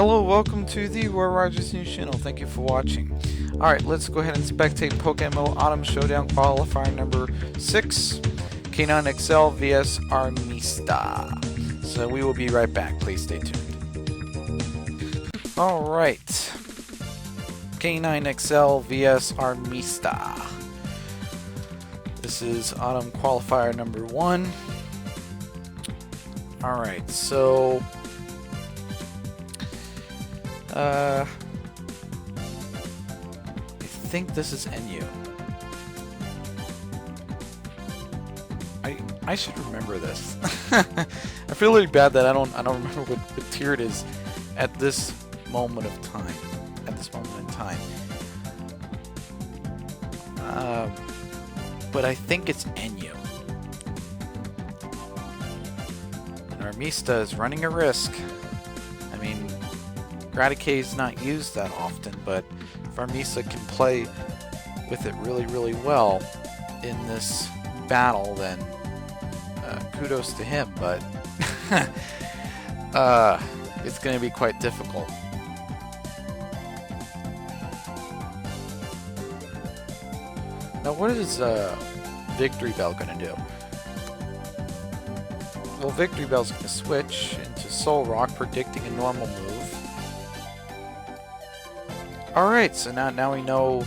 Hello, welcome to the Roy Rogers News Channel. Thank you for watching. Alright, let's go ahead and spectate PokeMMO Autumn Showdown Qualifier number 6, K9 XL vs Armista. So we will be right back. Please stay tuned. Alright. K9 XL vs Armista. This is Autumn Qualifier number 1. Alright, so I think this is NU. I should remember this. I feel really bad that I don't remember what tier it is at this moment of time. But I think it's NU. And Armista is running a risk. I mean, Raticate is not used that often, but if Armista can play with it really well in this battle, then kudos to him, but it's going to be quite difficult. Now, what is Victory Bell going to do? Well, Victory Bell's going to switch into Soul Rock, predicting a normal move. Alright, so now we know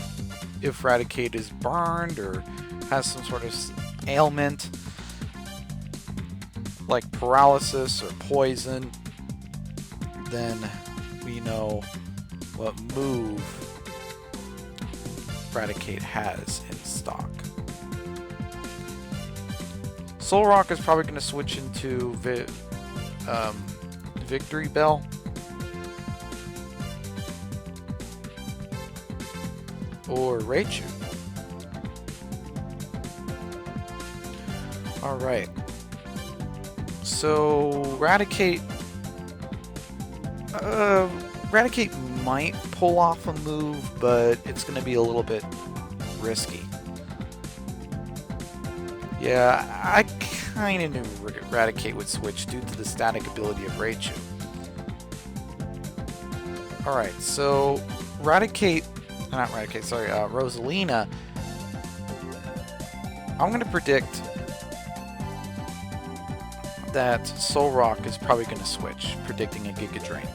if Raticate is burned or has some sort of ailment, like paralysis or poison. Then we know what move Raticate has in stock. Soul Rock is probably going to switch into Victory Bell. Or Raichu. Alright. So Raticate might pull off a move, but it's going to be a little bit risky. Yeah, I kind of knew Raticate would switch due to the static ability of Raichu. Alright, so Rosalina, I'm going to predict that Soul Rock is probably going to switch, predicting a Giga Drain.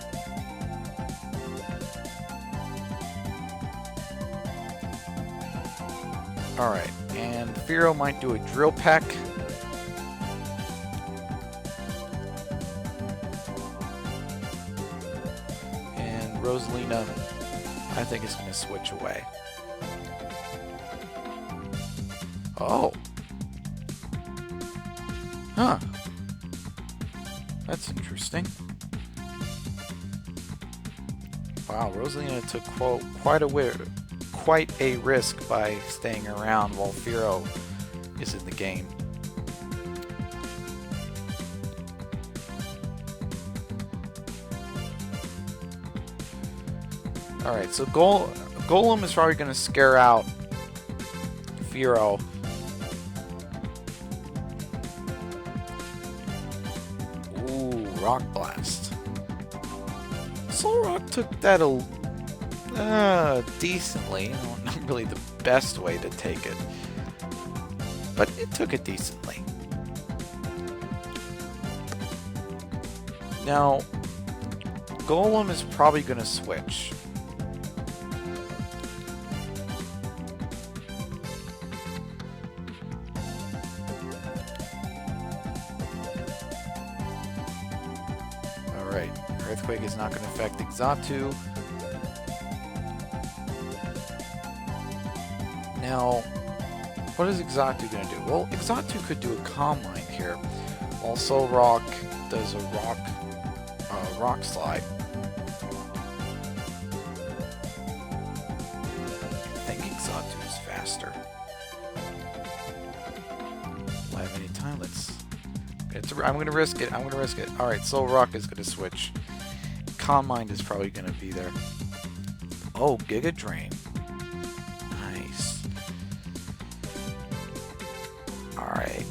Alright, and Firo might do a Drill Peck. And Rosalina, I think, is going to switch away. Oh. Huh. That's interesting. Wow, Rosalina took quite a risk by staying around while Firo is in the game. Alright, so Golem is probably going to scare out Firo. Ooh, Rock Blast. Soul Rock took that decently. Not really the best way to take it, but it took it decently. Now, Golem is probably going to switch. Alright, Earthquake is not going to affect Exatu. Now, what is Exatu going to do? Well, Exatu could do a Calm Mind here, while Soul Rock does a Rock Slide. I think Exatu is faster. Do I have any time? I'm going to risk it. Alright, Soul Rock is going to switch. Calm Mind is probably going to be there. Oh, Giga Drain. Nice. Alright.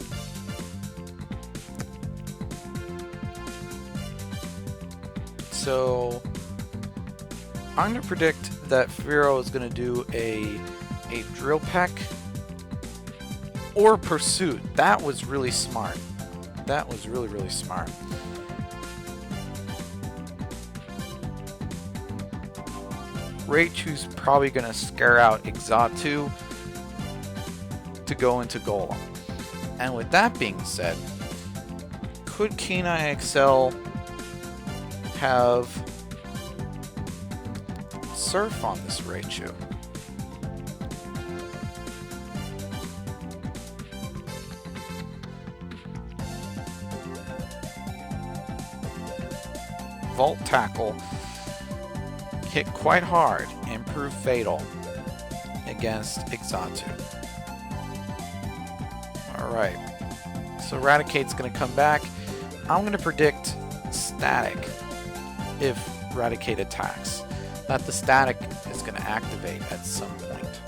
So I'm going to predict that Firo is going to do a Drill Peck or Pursuit. That was really smart. That was really, really smart. Raichu's probably going to scare out Exatu to go into Golem. And with that being said, could K9 XL have Surf on this Raichu? Volt Tackle hit quite hard and proved fatal against Exatu. Alright, so Raticate's going to come back. I'm going to predict Static if Raticate attacks. That the Static is going to activate at some point.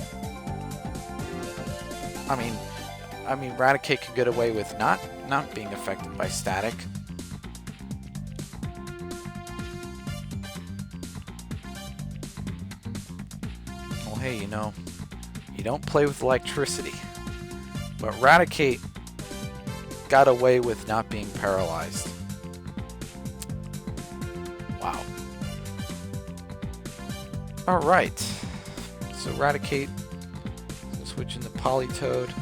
I mean, Raticate could get away with not being affected by Static. Well, hey, you know, you don't play with electricity. But Raticate got away with not being paralyzed. Wow. Alright. So Raticate, so switch into Politoed.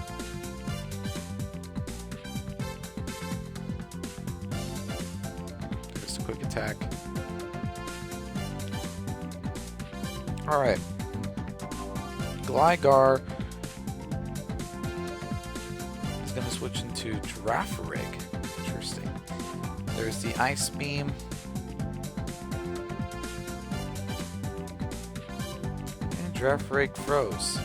Just a quick attack. Alright. Gligar is going to switch into Girafarig. Interesting. There's the Ice Beam. And Girafarig froze.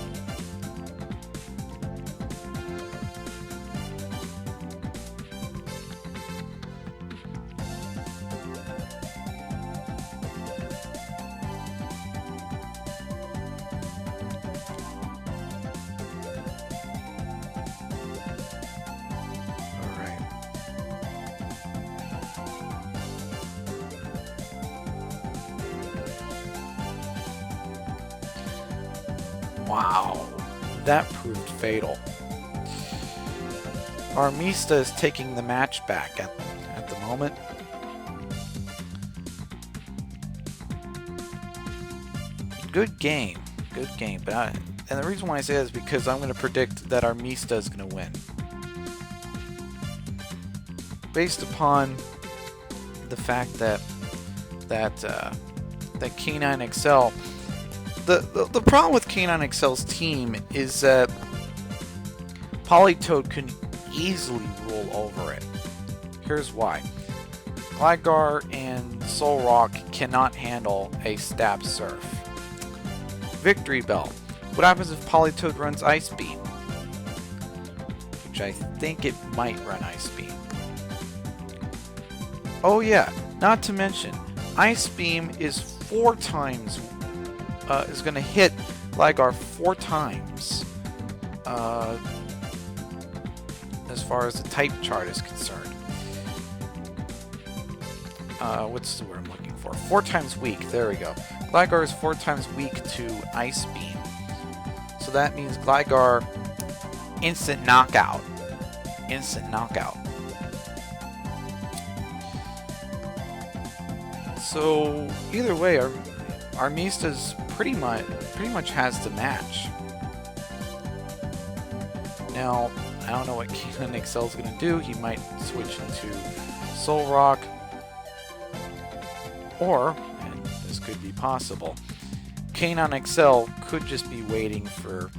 Wow, that proved fatal. Armista is taking the match back at the moment. Good game, but and the reason why I say that is because I'm going to predict that Armista is going to win. Based upon the fact that K9 XL, the problem with K9 XL's team is that Politoed can easily roll over it. Here's why. Gligar and Solrock cannot handle a Stab Surf. Victory Bell. What happens if Politoed runs Ice Beam? Which I think it might run Ice Beam. Oh yeah, not to mention, Ice Beam is 4 times, is going to hit Gligar 4 times, as far as the type chart is concerned. What's the word I'm looking for? 4 times weak, there we go. Gligar is 4 times weak to Ice Beam. So that means Gligar, instant knockout. Instant knockout. So either way, Armista's pretty much has the match. Now, I don't know what K9 XL is going to do. He might switch into Solrock, or, and this could be possible, K9 XL could just be waiting for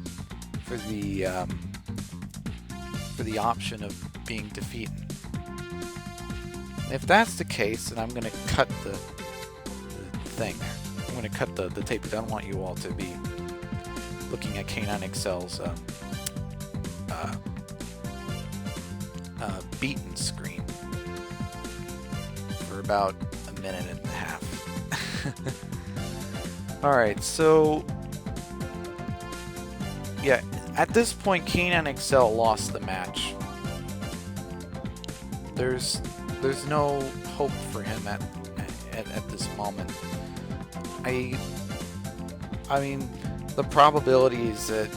the option of being defeated. If that's the case, then I'm going to cut the thing. I'm going to cut the tape because I don't want you all to be looking at K9 XL's beaten screen for about a minute and a half. Alright, so yeah, at this point K9 XL lost the match. There's no hope for him at this moment. I mean, the probability is at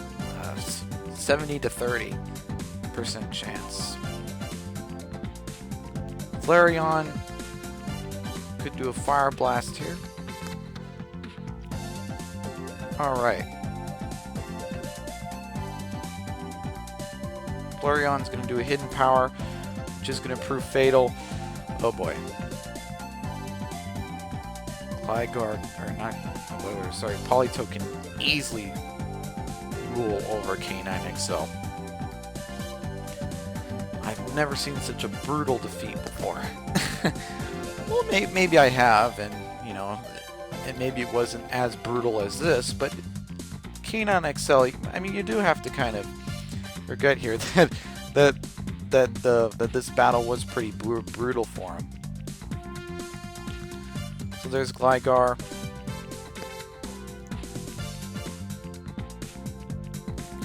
70 to 30% chance. Flareon could do a Fire Blast here. Alright. Flareon's going to do a Hidden Power, which is going to prove fatal. Oh boy. Gligar, or not, sorry, Politoed can easily rule over K9 XL. I've never seen such a brutal defeat before. Well, maybe I have, and you know, and maybe it wasn't as brutal as this, but K9 XL, I mean, you do have to kind of regret here that this battle was pretty brutal for him. So there's Gligar.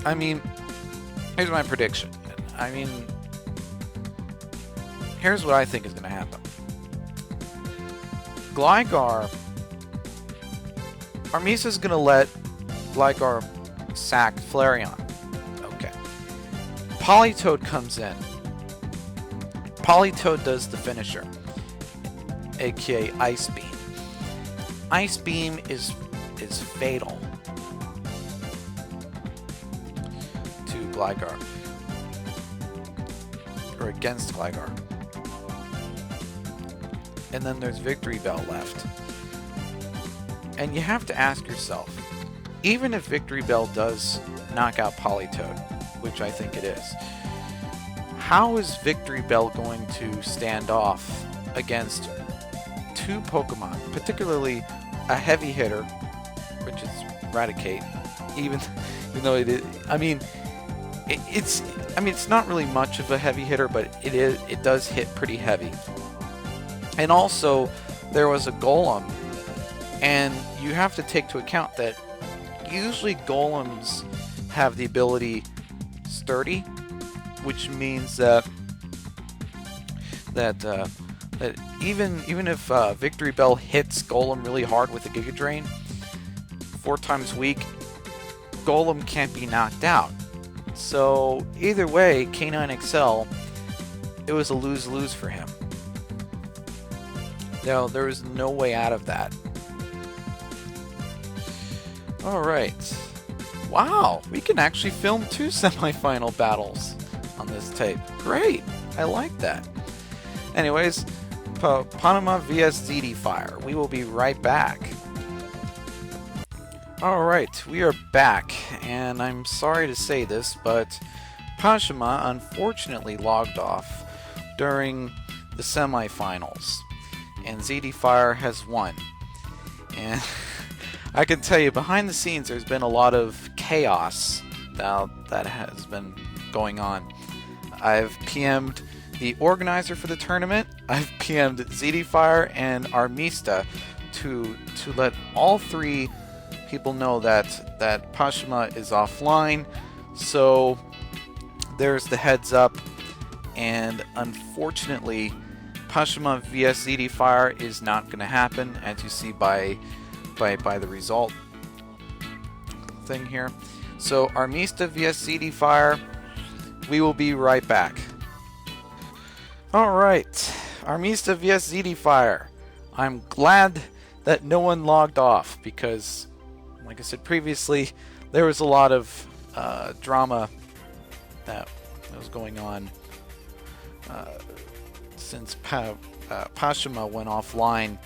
I mean, here's my prediction. I mean, here's what I think is going to happen. Gligar, Armisa's going to let Gligar sack Flareon. Okay. Politoed comes in. Politoed does the finisher, aka Ice Beam. Ice Beam is fatal to Gligar, or against Gligar. And then there's Victory Bell left. And you have to ask yourself, even if Victory Bell does knock out Politoed, which I think it is, how is Victory Bell going to stand off against two Pokemon, particularly a heavy hitter, which is Raticate, even though it is, I mean, it's not really much of a heavy hitter, but it does hit pretty heavy. And also, there was a Golem, and you have to take into account that usually Golems have the ability Sturdy, which means that even if Victory Bell hits Golem really hard with a Giga Drain, 4 times weak, Golem can't be knocked out. So either way, K9 XL, it was a lose-lose for him. No, there was no way out of that. Alright. Wow, we can actually film 2 semifinal battles on this tape. Great, I like that. Anyways, Panama vs Fire. We will be right back. Alright, we are back, and I'm sorry to say this, but Pashima unfortunately logged off during the semifinals, and Fire has won. And I can tell you, behind the scenes, there's been a lot of chaos that has been going on. I've PM'd the organizer for the tournament, I've PM'd Fire and Armista to let all 3 people know that Pashima is offline. So there's the heads up, and unfortunately, Pashima vs Fire is not going to happen, as you see by the result thing here. So Armista vs Fire, we will be right back. Alright, Armista vs Fire. I'm glad that no one logged off, because like I said previously, there was a lot of drama that was going on since Pashima went offline.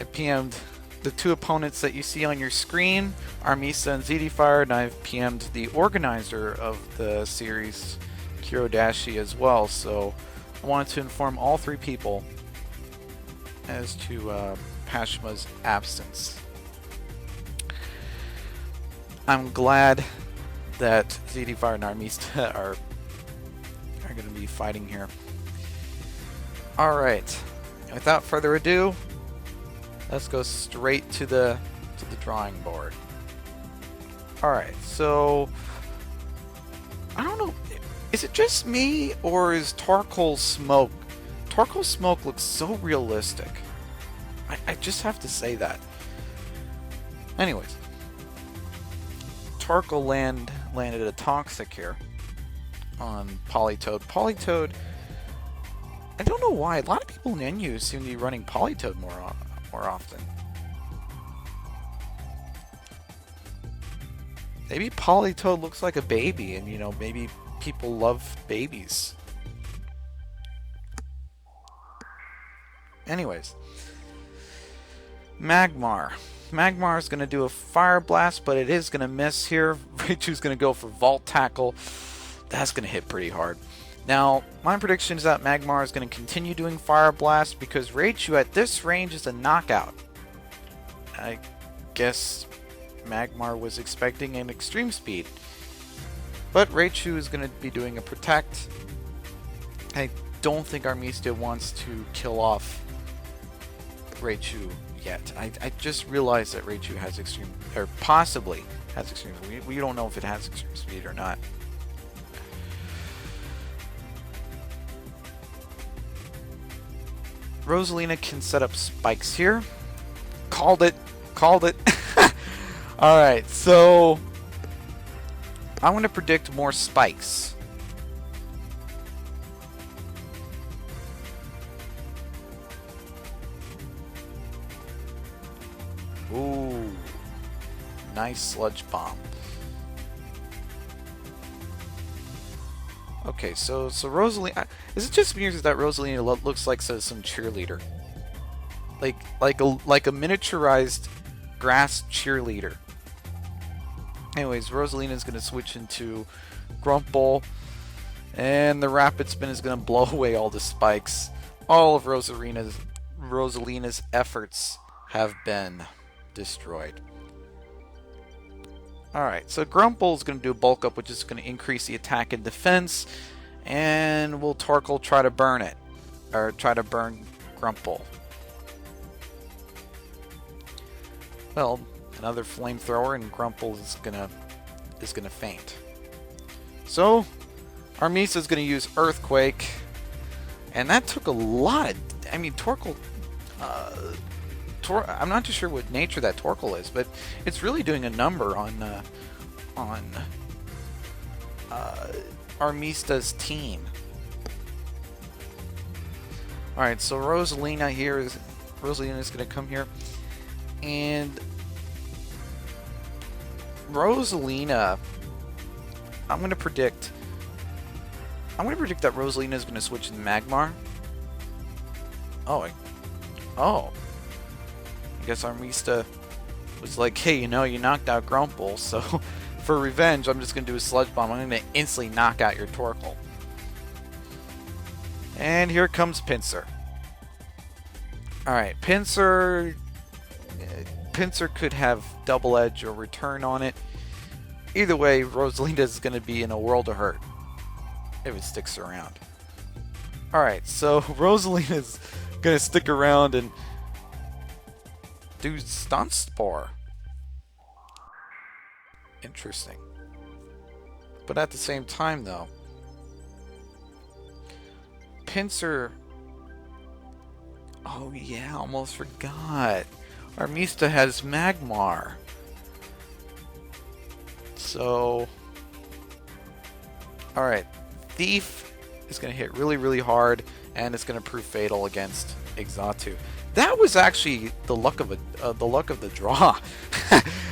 I PM'd the 2 opponents that you see on your screen, Armista and Fire, and I've PM'd the organizer of the series, Kurodashi, as well. So I wanted to inform all 3 people as to Pashima's absence. I'm glad that Fire and Armista are going to be fighting here. Alright, without further ado, let's go straight to the drawing board. Alright, so I don't know, is it just me, or is Tarkle Smoke? Tarkle Smoke looks so realistic. I just have to say that. Anyways, Torkoal landed a Toxic here on Politoed. Politoed, I don't know why. A lot of people in NU seem to be running Politoed more often. Maybe Politoed looks like a baby, and you know, maybe people love babies. Anyways, Magmar. Magmar is going to do a Fire Blast, but it is going to miss here. Raichu's going to go for Volt Tackle. That's going to hit pretty hard. Now, my prediction is that Magmar is going to continue doing Fire Blast because Raichu at this range is a knockout. I guess Magmar was expecting an Extreme Speed. But Raichu is going to be doing a Protect. I don't think Armista wants to kill off Raichu yet. I just realized that Raichu has Extreme, or possibly has Extreme. We don't know if it has Extreme Speed or not. Rosalina can set up spikes here. Called it. Called it. Alright, so I'm going to predict more spikes. Ooh. Nice Sludge Bomb. Okay, so Rosalina, is it just me or is that Rosalina looks like some cheerleader? Like a miniaturized grass cheerleader. Anyways, Rosalina is going to switch into Grumple, and the Rapid Spin is going to blow away all the spikes. All of Rosalina's efforts have been destroyed. Alright, so Grumple is going to do a bulk up, which is going to increase the attack and defense, and will Torkoal try to burn it, or try to burn Grumple. Well, another flamethrower, and Grumple is gonna faint. So Armisa is gonna use Earthquake, and that took a lot of. I mean, Torkoal. I'm not too sure what nature that Torkoal is, but it's really doing a number on Armista's team. All right, so Rosalina is gonna come here. And Rosalina, I'm going to predict that Rosalina is going to switch to Magmar. I guess Armista was like, hey, you know, you knocked out Grumple, so for revenge, I'm just going to do a Sludge Bomb. I'm going to instantly knock out your Torkoal. And here comes Pinsir. Alright, Pinsir could have Double Edge or Return on it. Either way, Rosalina is going to be in a world of hurt if it sticks around. Alright, so Rosalina is going to stick around and do Stunt Spore. Interesting. But at the same time, though, Pinsir... Oh yeah, almost forgot. Armista has Magmar. So... Alright, Thief is going to hit really, really hard, and it's going to prove fatal against Exatu. That was actually the luck of the draw.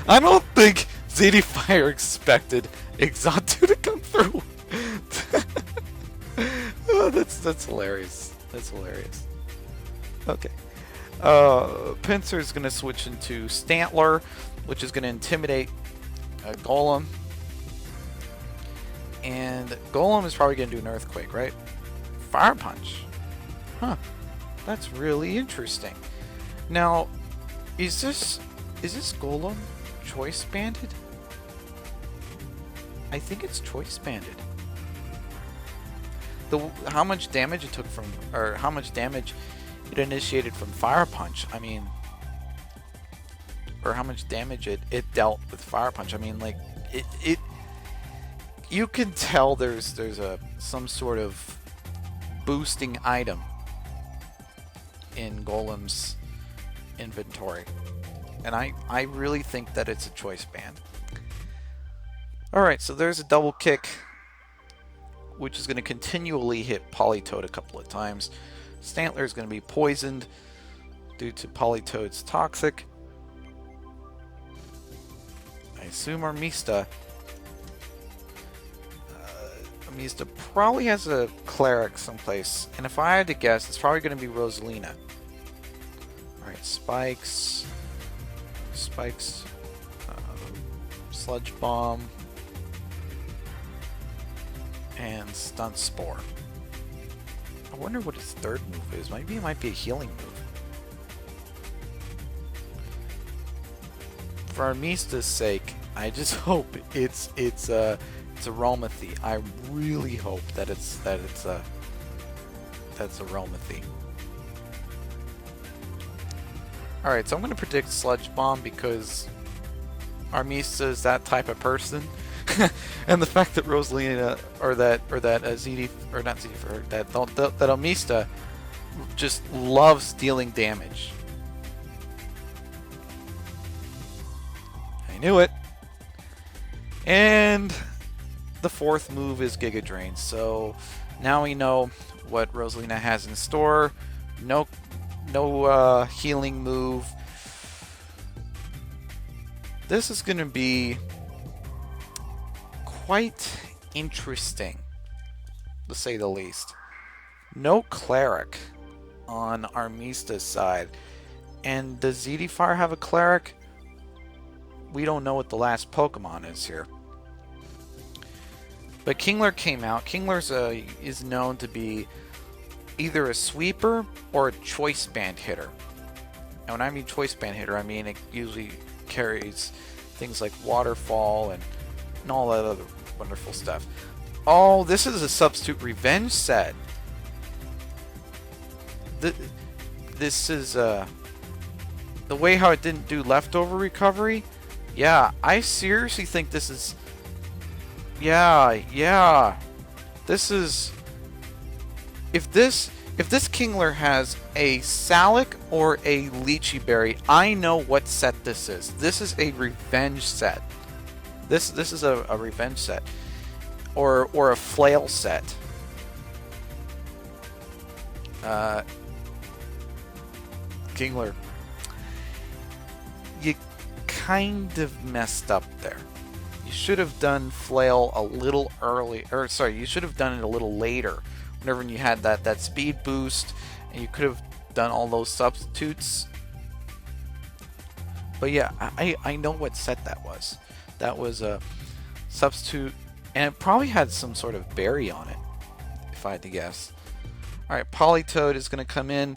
I don't think ZD Fire expected Exatu to come through. Oh, that's hilarious. That's hilarious. Okay. Pinsir is going to switch into Stantler, which is going to intimidate Golem. And Golem is probably going to do an Earthquake, right? Fire Punch. Huh. That's really interesting. Now, is this Golem Choice Banded? I think it's Choice Banded. How much damage it took from, or how much damage it initiated from Fire Punch, I mean, or how much damage it dealt with Fire Punch. I mean, like, it you can tell there's some sort of boosting item in Golem's inventory. And I really think that it's a choice band. Alright, so there's a double kick, which is going to continually hit Politoed a couple of times. Stantler is going to be poisoned due to Politoed's Toxic. I assume Armista probably has a Cleric someplace. And if I had to guess, it's probably going to be Rosalina. Alright, Spikes. Sludge Bomb. And Stunt Spore. I wonder what his third move is. Maybe it might be a healing move. For Armista's sake, I just hope it's Aromathy. I really hope that that's Aromathy. All right, so I'm going to predict Sludge Bomb because Armista is that type of person. And the fact that Rosalina that ZD or not ZD for her that Armista just loves dealing damage. I knew it. And the fourth move is Giga Drain. So now we know what Rosalina has in store. No healing move. This is going to be quite interesting, to say the least. No Cleric on Armista's side. And does ZD Fire have a Cleric? We don't know what the last Pokemon is here. But Kingler came out. Kingler is known to be either a sweeper or a choice band hitter. And when I mean choice band hitter, I mean it usually carries things like Waterfall and all that other wonderful stuff. Oh, this is a substitute revenge set. This is the way how it didn't do leftover recovery. Yeah, I seriously think this is. Yeah. This is. If this Kingler has a Salic or a Lychee Berry, I know what set this is. This is a revenge set. This is a revenge set, or a flail set. Kingler, you kind of messed up there. You should have done flail a little early, or sorry, you should have done it a little later. Whenever you had that speed boost, and you could have done all those substitutes. But yeah, I know what set that was. That was a substitute, and it probably had some sort of berry on it, if I had to guess. Alright, Politoed is going to come in.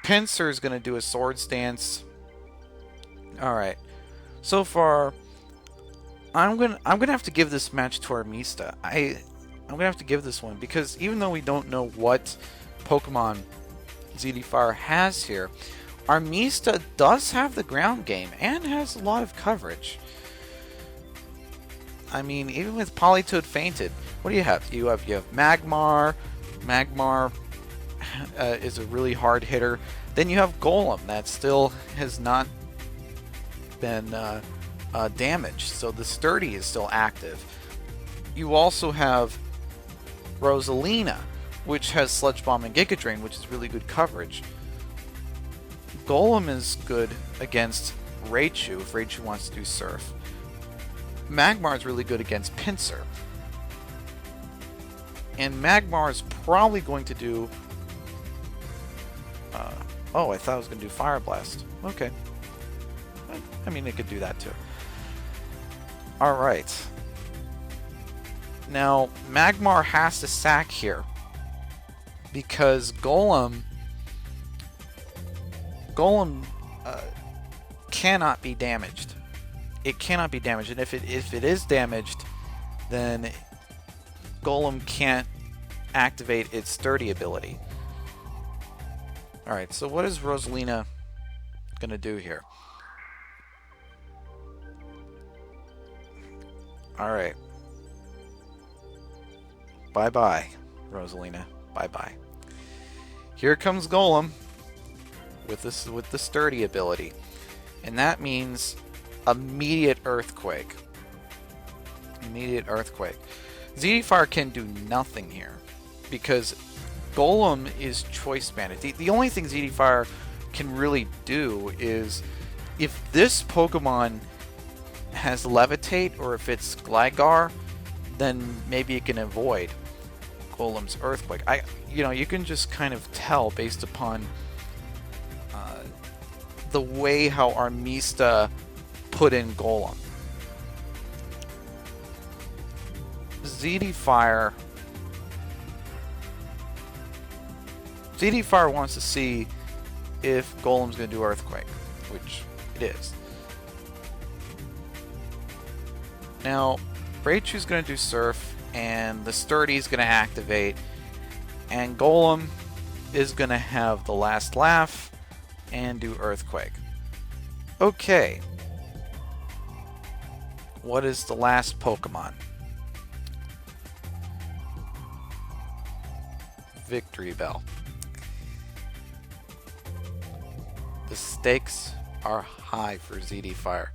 Pinsir is going to do a Swords Dance. Alright, so far, I'm gonna have to give this match to Armista. I'm going to have to give this one, because even though we don't know what Pokemon ZD Fire has here, Armista does have the ground game and has a lot of coverage. I mean, even with Politoed fainted, what do you have? You have Magmar. Magmar is a really hard hitter. Then you have Golem that still has not been damaged, so the Sturdy is still active. You also have Rosalina, which has Sludge Bomb and Giga Drain, which is really good coverage. Golem is good against Raichu if Raichu wants to do Surf. Magmar is really good against Pinsir. And Magmar is probably going to do... oh, I thought I was going to do Fire Blast. Okay. I mean, it could do that too. Alright. Now, Magmar has to sack here, because Golem cannot be damaged. It cannot be damaged, and if it is damaged, then Golem can't activate its Sturdy ability. Alright, so what is Rosalina going to do here? Alright. Bye-bye, Rosalina. Bye-bye. Here comes Golem with the Sturdy ability. And that means immediate earthquake. Immediate earthquake. ZD Fire can do nothing here because Golem is choice banded. The only thing ZD Fire can really do is if this Pokemon has Levitate or if it's Gligar, then maybe it can avoid Golem's earthquake. You can just kind of tell based upon the way how Armista put in Golem. ZD Fire wants to see if Golem's going to do Earthquake, which it is. Now, Raichu's going to do Surf, and the Sturdy's going to activate, and Golem is going to have the last laugh and do Earthquake. Okay. What is the last Pokemon? Victory Bell. The stakes are high for ZD Fire.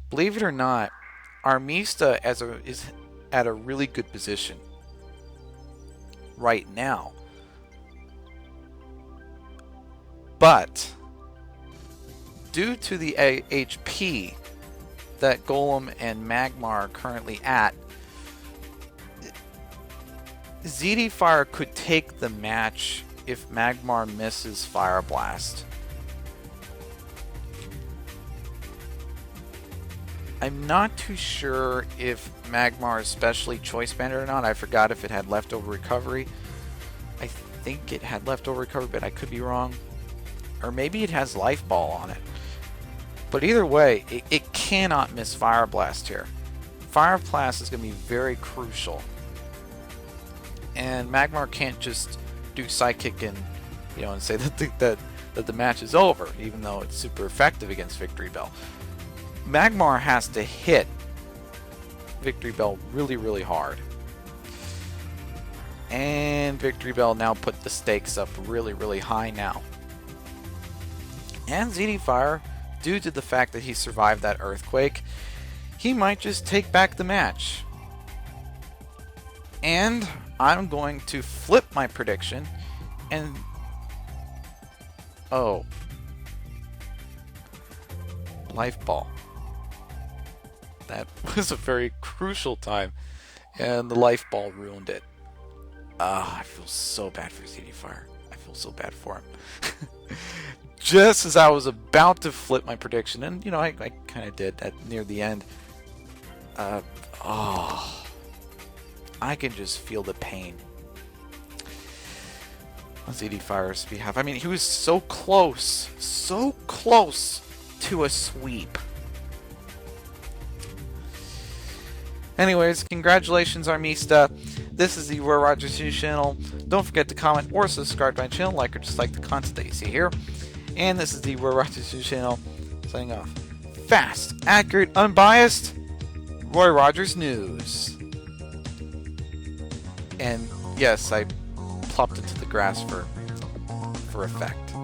Believe it or not, Armista is at a really good position right now. But due to the HP that Golem and Magmar are currently at, ZD Fire could take the match if Magmar misses Fire Blast. I'm not too sure if Magmar is specially choice banded or not. I forgot if it had leftover recovery. I think it had leftover recovery, but I could be wrong. Or maybe it has Life Ball on it. But either way, it cannot miss Fire Blast here. Fire Blast is going to be very crucial. And Magmar can't just do Psychic and say that the match is over, even though it's super effective against Victory Bell. Magmar has to hit Victory Bell really, really hard. And Victory Bell now put the stakes up really, really high now. And ZD Fire, due to the fact that he survived that earthquake, he might just take back the match. And I'm going to flip my prediction and... oh. Life Ball. That was a very crucial time, and the Life Ball ruined it. I feel so bad for ZD Fire. I feel so bad for him. Just as I was about to flip my prediction, and I kind of did at near the end. I can just feel the pain on ZD Fire's behalf. I mean, he was so close to a sweep. Anyways, congratulations, Armista. This is the Roy Rogers News channel. Don't forget to comment or subscribe to my channel, like or dislike the content that you see here. And this is the Roy Rogers News channel, signing off. Fast, accurate, unbiased, Roy Rogers News. And yes, I plopped into the grass for effect.